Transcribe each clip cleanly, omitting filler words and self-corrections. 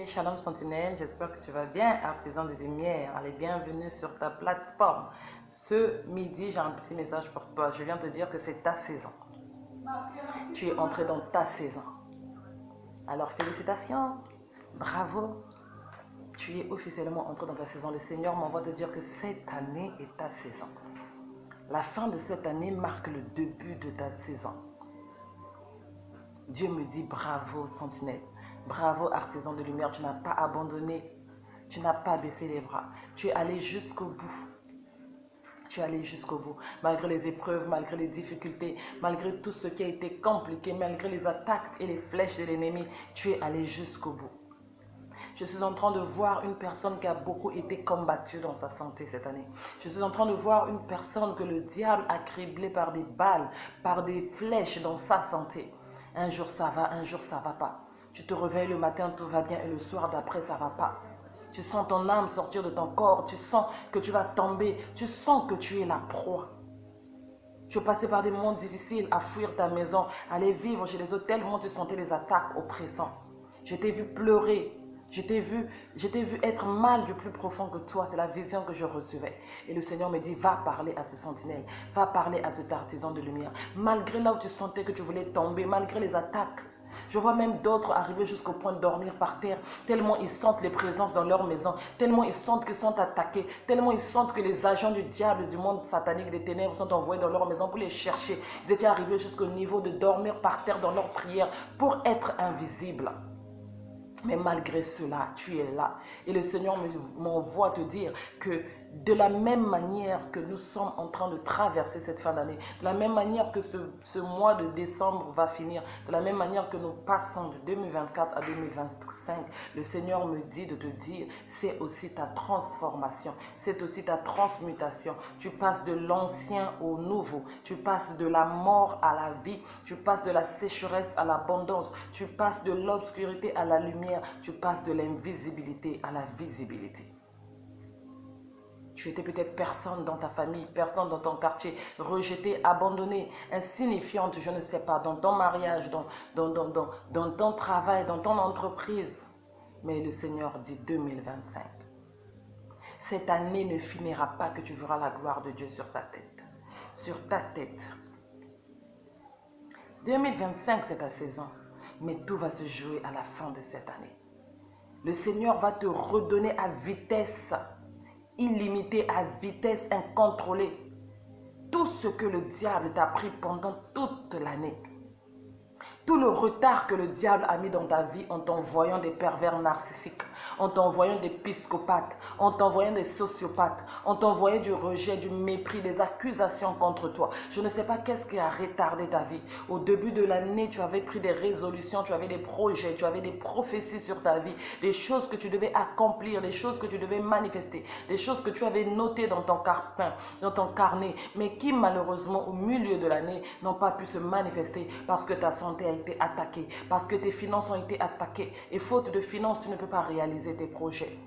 Shalom Sentinelle, j'espère que tu vas bien, artisan de lumière. Allez, bienvenue sur ta plateforme. Ce midi, j'ai un petit message pour toi. Je viens te dire que c'est ta saison. Tu es entré dans ta saison. Alors, félicitations, bravo. Tu es officiellement entré dans ta saison. Le Seigneur m'envoie te dire que cette année est ta saison. La fin de cette année marque le début de ta saison. Dieu me dit bravo sentinelle, bravo artisan de lumière, tu n'as pas abandonné, tu n'as pas baissé les bras, tu es allé jusqu'au bout. Tu es allé jusqu'au bout, malgré les épreuves, malgré les difficultés, malgré tout ce qui a été compliqué, malgré les attaques et les flèches de l'ennemi, tu es allé jusqu'au bout. Je suis en train de voir une personne qui a beaucoup été combattue dans sa santé cette année. Je suis en train de voir une personne que le diable a criblée par des balles, par des flèches dans sa santé. Un jour ça va, un jour ça va pas. Tu te réveilles le matin, tout va bien et le soir d'après ça va pas. Tu sens ton âme sortir de ton corps, tu sens que tu vas tomber, tu sens que tu es la proie. Tu es passé par des moments difficiles à fuir ta maison, aller vivre chez les autres tellement tu sentais les attaques oppressantes. Je t'ai vu pleurer. Je t'ai vu être mal du plus profond que toi. C'est la vision que je recevais. Et le Seigneur me dit, va parler à ce sentinelle. Va parler à cet artisan de lumière. Malgré là où tu sentais que tu voulais tomber, malgré les attaques. Je vois même d'autres arriver jusqu'au point de dormir par terre, tellement ils sentent les présences dans leur maison, tellement ils sentent qu'ils sont attaqués, tellement ils sentent que les agents du diable, du monde satanique, des ténèbres sont envoyés dans leur maison pour les chercher. Ils étaient arrivés jusqu'au niveau de dormir par terre dans leur prière pour être invisibles. Mais malgré cela, tu es là. Et le Seigneur m'envoie te dire que de la même manière que nous sommes en train de traverser cette fin d'année, de la même manière que ce mois de décembre va finir, de la même manière que nous passons de 2024 à 2025, le Seigneur me dit de te dire, c'est aussi ta transformation, c'est aussi ta transmutation. Tu passes de l'ancien au nouveau, tu passes de la mort à la vie, tu passes de la sécheresse à l'abondance, tu passes de l'obscurité à la lumière, tu passes de l'invisibilité à la visibilité. Tu étais peut-être personne dans ta famille, personne dans ton quartier, rejetée, abandonnée, insignifiante, je ne sais pas, dans ton mariage, dans ton travail, dans ton entreprise. Mais le Seigneur dit 2025. Cette année ne finira pas que tu verras la gloire de Dieu sur sa tête, sur ta tête. 2025, c'est ta saison, mais tout va se jouer à la fin de cette année. Le Seigneur va te redonner à vitesse illimitée, à vitesse incontrôlée, tout ce que le diable t'a pris pendant toute l'année. Tout le retard que le diable a mis dans ta vie en t'envoyant des pervers narcissiques, en t'envoyant des psychopathes, en t'envoyant des sociopathes, en t'envoyant du rejet, du mépris, des accusations contre toi. Je ne sais pas qu'est-ce qui a retardé ta vie. Au début de l'année, tu avais pris des résolutions, tu avais des projets, tu avais des prophéties sur ta vie, des choses que tu devais accomplir, des choses que tu devais manifester, des choses que tu avais notées dans ton carnet, mais qui malheureusement au milieu de l'année n'ont pas pu se manifester parce que ta santé a été attaquée, parce que tes finances ont été attaquées. Et faute de finances, tu ne peux pas réaliser tes projets.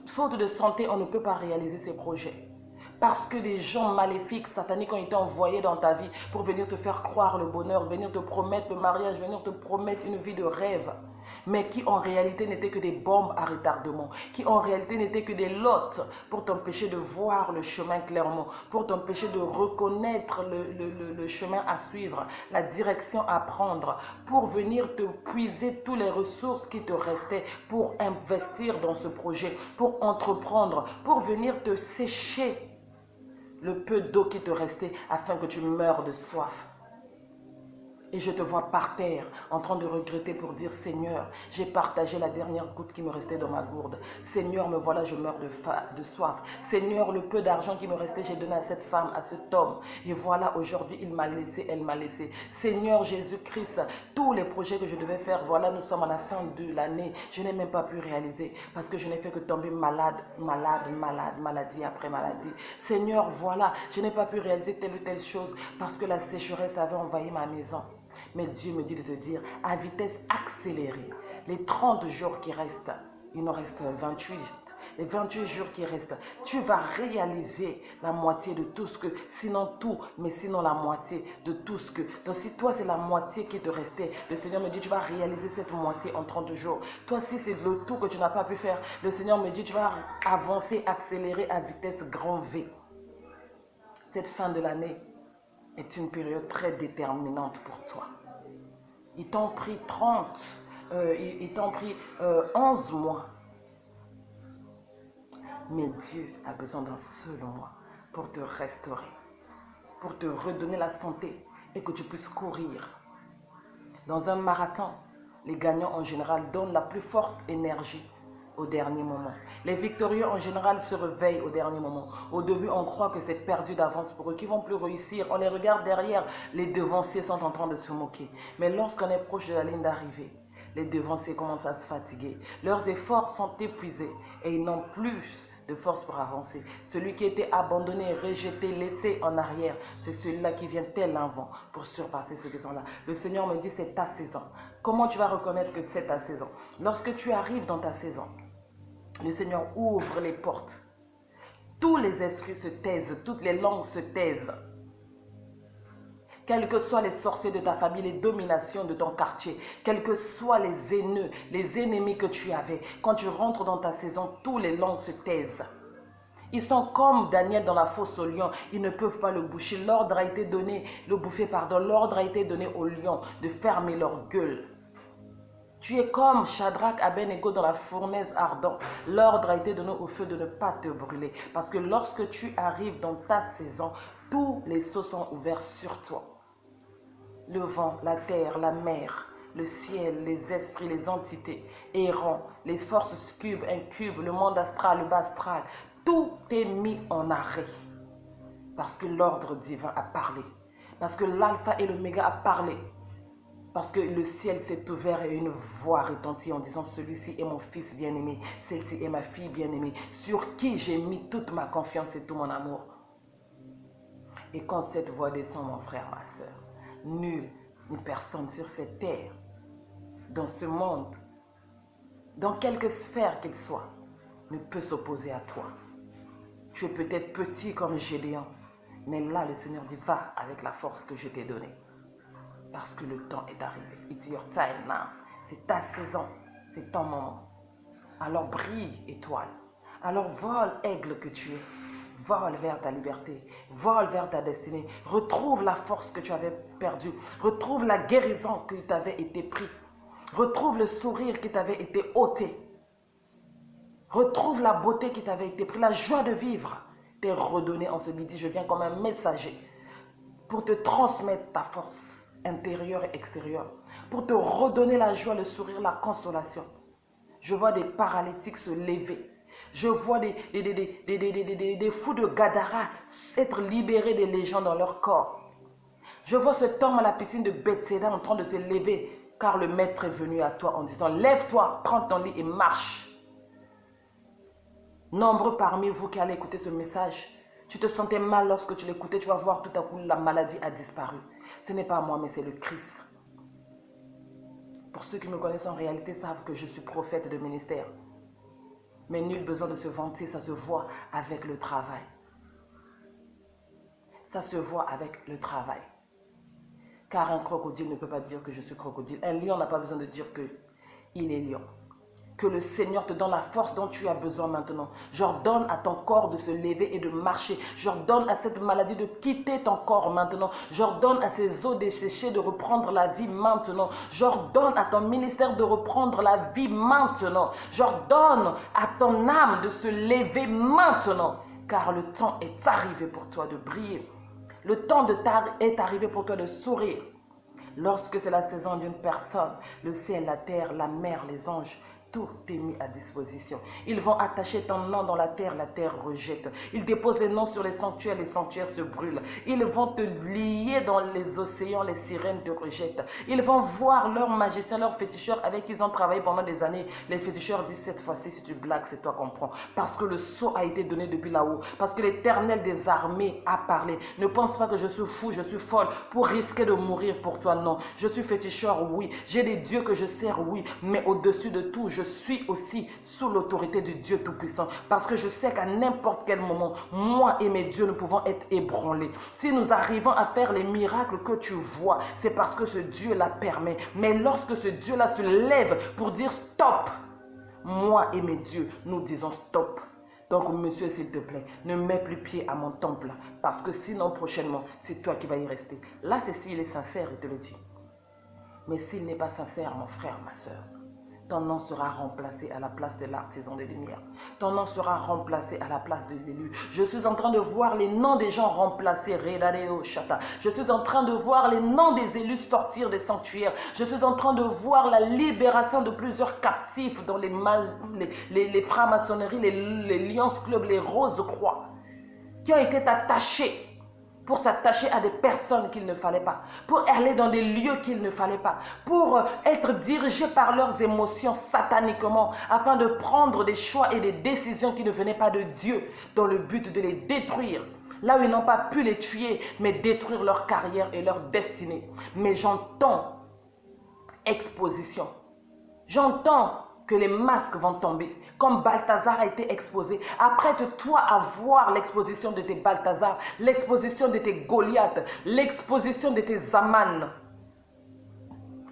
Faute de santé, on ne peut pas réaliser ses projets. Parce que des gens maléfiques, sataniques ont été envoyés dans ta vie pour venir te faire croire le bonheur, venir te promettre le mariage, venir te promettre une vie de rêve. Mais qui en réalité n'étaient que des bombes à retardement, qui en réalité n'étaient que des lottes pour t'empêcher de voir le chemin clairement, pour t'empêcher de reconnaître le chemin à suivre, la direction à prendre, pour venir te puiser toutes les ressources qui te restaient pour investir dans ce projet, pour entreprendre, pour venir te sécher le peu d'eau qui te restait afin que tu meures de soif. Et je te vois par terre en train de regretter pour dire Seigneur, j'ai partagé la dernière goutte qui me restait dans ma gourde. Seigneur, me voilà, je meurs de soif. Seigneur, le peu d'argent qui me restait, j'ai donné à cette femme, à cet homme. Et voilà, aujourd'hui, il m'a laissé, elle m'a laissé. Seigneur Jésus-Christ, tous les projets que je devais faire, voilà, nous sommes à la fin de l'année. Je n'ai même pas pu réaliser parce que je n'ai fait que tomber malade, maladie après maladie. Seigneur, voilà, je n'ai pas pu réaliser telle ou telle chose parce que la sécheresse avait envahi ma maison. Mais Dieu me dit de te dire, à vitesse accélérée, les 30 jours qui restent, Il nous reste 28. Les 28 jours qui restent, tu vas réaliser la moitié de tout ce que, sinon tout, mais sinon la moitié de tout ce que. Donc si toi c'est la moitié qui te restait, le Seigneur me dit tu vas réaliser cette moitié en 30 jours. Toi si c'est le tout que tu n'as pas pu faire, le Seigneur me dit tu vas avancer, accélérer à vitesse grand V. Cette fin de l'année est une période très déterminante pour toi. Ils t'ont pris 11 mois. Mais Dieu a besoin d'un seul mois pour te restaurer, pour te redonner la santé et que tu puisses courir. Dans un marathon, les gagnants en général donnent la plus forte énergie au dernier moment. Les victorieux en général se réveillent au dernier moment. Au début, on croit que c'est perdu d'avance pour eux, qu'ils ne vont plus réussir. On les regarde derrière, les devanciers sont en train de se moquer. Mais lorsqu'on est proche de la ligne d'arrivée, les devanciers commencent à se fatiguer. Leurs efforts sont épuisés et ils n'ont plus de force pour avancer. Celui qui était abandonné, rejeté, laissé en arrière, c'est celui-là qui vient tel un vent pour surpasser ceux qui sont là. Le Seigneur me dit c'est ta saison. Comment tu vas reconnaître que c'est ta saison? Lorsque tu arrives dans ta saison, le Seigneur ouvre les portes. Tous les esprits se taisent, toutes les langues se taisent. Quels que soient les sorciers de ta famille, les dominations de ton quartier, quels que soient les haineux, les ennemis que tu avais, quand tu rentres dans ta saison, toutes les langues se taisent. Ils sont comme Daniel dans la fosse au lion, ils ne peuvent pas le boucher. L'ordre a été donné, l'ordre a été donné aux lions de fermer leur gueule. Tu es comme Shadrach, Abednego dans la fournaise ardente. L'ordre a été donné au feu de ne pas te brûler. Parce que lorsque tu arrives dans ta saison, tous les seaux sont ouverts sur toi. Le vent, la terre, la mer, le ciel, les esprits, les entités, errants, les forces cubes, incubes, le monde astral, le bas astral, tout est mis en arrêt. Parce que l'ordre divin a parlé. Parce que l'alpha et l'oméga a parlé. Parce que le ciel s'est ouvert et une voix retentit en disant « Celui-ci est mon fils bien-aimé, celle-ci est ma fille bien-aimée, sur qui j'ai mis toute ma confiance et tout mon amour. » Et quand cette voix descend, mon frère, ma soeur, nul ni personne sur cette terre, dans ce monde, dans quelque sphère qu'il soit, ne peut s'opposer à toi. Tu es peut-être petit comme Gédéon, mais là le Seigneur dit « Va avec la force que je t'ai donnée. » Parce que le temps est arrivé. It's your time now. C'est ta saison. C'est ton moment. Alors brille, étoile. Alors vole, aigle que tu es. Vole vers ta liberté. Vole vers ta destinée. Retrouve la force que tu avais perdue. Retrouve la guérison qui t'avait été prise. Retrouve le sourire qui t'avait été ôté. Retrouve la beauté qui t'avait été prise. La joie de vivre t'est redonnée en ce midi. Je viens comme un messager pour te transmettre ta force intérieure et extérieure, pour te redonner la joie, le sourire, la consolation. Je vois des paralytiques se lever. Je vois des fous de Gadara être libérés des légions dans leur corps. Je vois cet homme à la piscine de Bethséda en train de se lever, car le maître est venu à toi en disant « Lève-toi, prends ton lit et marche ». Nombreux parmi vous qui allez écouter ce message, tu te sentais mal lorsque tu l'écoutais, tu vas voir tout à coup la maladie a disparu. Ce n'est pas moi, mais c'est le Christ. Pour ceux qui me connaissent en réalité savent que je suis prophète de ministère. Mais nul besoin de se vanter, ça se voit avec le travail. Ça se voit avec le travail. Car un crocodile ne peut pas dire que je suis crocodile. Un lion n'a pas besoin de dire qu'il est lion. Que le Seigneur te donne la force dont tu as besoin maintenant. J'ordonne à ton corps de se lever et de marcher. J'ordonne à cette maladie de quitter ton corps maintenant. J'ordonne à ces os desséchés de reprendre la vie maintenant. J'ordonne à ton ministère de reprendre la vie maintenant. J'ordonne à ton âme de se lever maintenant. Car le temps est arrivé pour toi de briller. Le temps est arrivé pour toi de sourire. Lorsque c'est la saison d'une personne, le ciel, la terre, la mer, les anges, tout est mis à disposition. Ils vont attacher ton nom dans la terre rejette. Ils déposent les noms sur les sanctuaires se brûlent. Ils vont te lier dans les océans, les sirènes te rejettent. Ils vont voir leurs magiciens, leurs féticheurs avec qui ils ont travaillé pendant des années. Les féticheurs disent cette fois-ci, si tu blagues, c'est toi qu'on prend. Parce que le sceau a été donné depuis là-haut. Parce que l'Éternel des armées a parlé. Ne pense pas que je suis fou, je suis folle pour risquer de mourir pour toi. Non, je suis féticheur, oui. J'ai des dieux que je sers, oui. Mais au-dessus de tout, je je suis aussi sous l'autorité de Dieu Tout-Puissant. Parce que je sais qu'à n'importe quel moment, moi et mes dieux, nous pouvons être ébranlés. Si nous arrivons à faire les miracles que tu vois, c'est parce que ce Dieu-là permet. Mais lorsque ce Dieu-là se lève pour dire stop, moi et mes dieux, nous disons stop. Donc, monsieur, s'il te plaît, ne mets plus pied à mon temple. Parce que sinon, prochainement, c'est toi qui vas y rester. Là, c'est s'il est sincère, il te le dit. Mais s'il n'est pas sincère, mon frère, ma soeur, ton nom sera remplacé à la place de l'artisan de lumière. Ton nom sera remplacé à la place de l'élu. Je suis en train de voir les noms des gens remplacés. Je suis en train de voir les noms des élus sortir des sanctuaires. Je suis en train de voir la libération de plusieurs captifs dans les francs-maçonneries, les Lions Club, les Roses Croix, qui ont été attachés pour s'attacher à des personnes qu'il ne fallait pas, pour aller dans des lieux qu'il ne fallait pas, pour être dirigés par leurs émotions sataniquement, afin de prendre des choix et des décisions qui ne venaient pas de Dieu, dans le but de les détruire. Là où ils n'ont pas pu les tuer, mais détruire leur carrière et leur destinée. Mais j'entends exposition. J'entends que les masques vont tomber, comme Balthazar a été exposé. Apprête-toi à voir l'exposition de tes Balthazar, l'exposition de tes Goliath, l'exposition de tes Aman.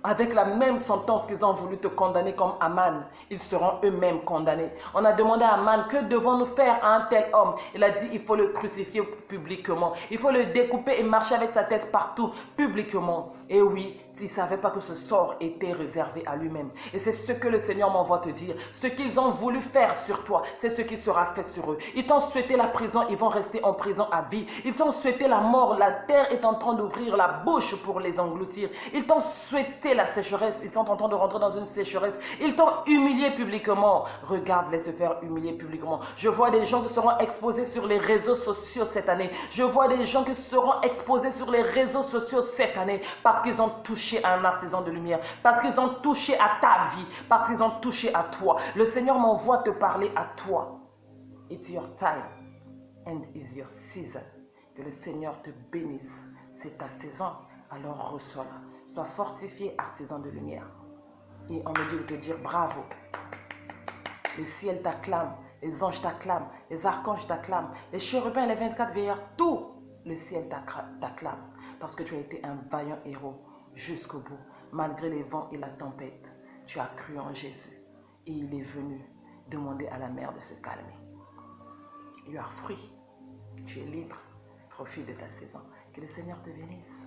Avec la même sentence qu'ils ont voulu te condamner comme Aman, ils seront eux-mêmes condamnés. On a demandé à Aman, que devons-nous faire à un tel homme? Il a dit, il faut le crucifier publiquement. Il faut le découper et marcher avec sa tête partout, publiquement. Et oui, il ne savait pas que ce sort était réservé à lui-même. Et c'est ce que le Seigneur m'envoie te dire. Ce qu'ils ont voulu faire sur toi, c'est ce qui sera fait sur eux. Ils t'ont souhaité la prison, ils vont rester en prison à vie. Ils t'ont souhaité la mort, la terre est en train d'ouvrir la bouche pour les engloutir. Ils t'ont souhaité la sécheresse, ils sont en train de rentrer dans une sécheresse. Ils t'ont humilié publiquement. Regarde-les se faire humilier publiquement. Je vois des gens qui seront exposés sur les réseaux sociaux cette année. Je vois des gens qui seront exposés sur les réseaux sociaux cette année parce qu'ils ont touché à un artisan de lumière, parce qu'ils ont touché à ta vie, parce qu'ils ont touché à toi. Le Seigneur m'envoie te parler à toi. It's your time and it's your season. Que le Seigneur te bénisse. C'est ta saison, alors reçois-la. Sois fortifié, artisan de lumière. Et on me dit de te dire bravo. Le ciel t'acclame, les anges t'acclament, les archanges t'acclament, les chérubins et les 24 veilleurs, tout le ciel t'acclame. Parce que tu as été un vaillant héros jusqu'au bout. Malgré les vents et la tempête, tu as cru en Jésus. Et il est venu demander à la mer de se calmer. You are free. Tu es libre. Profite de ta saison. Que le Seigneur te bénisse.